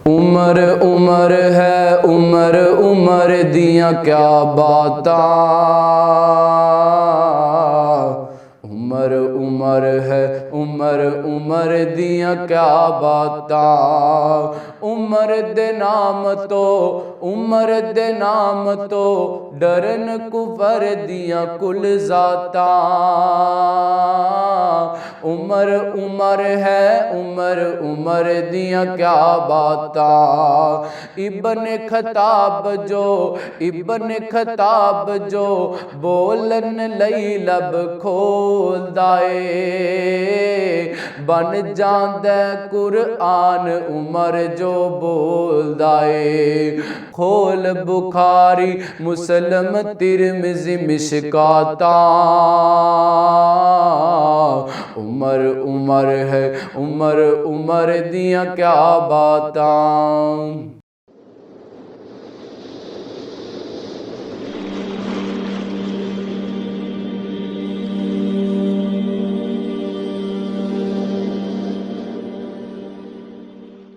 उमर उमर है उमर उमर दियां क्या बातां, उमर उमर है उमर उमर दियां क्या बातां। उमर दे नाम तो उमर दे नाम तो डरन कुफर दियां कुल जातां। उमर उमर है उमर उमर दियां क्या बातां। इब्ने खताब जो बोलन लई लब खोलदा ए, बन जांदा कुरआन उमर जो बोलदा ए। खोल बुखारी मुस्लिम तिरमिज़ी मिशकातां, उमर उमर है उमर उमर दियां क्या बातां।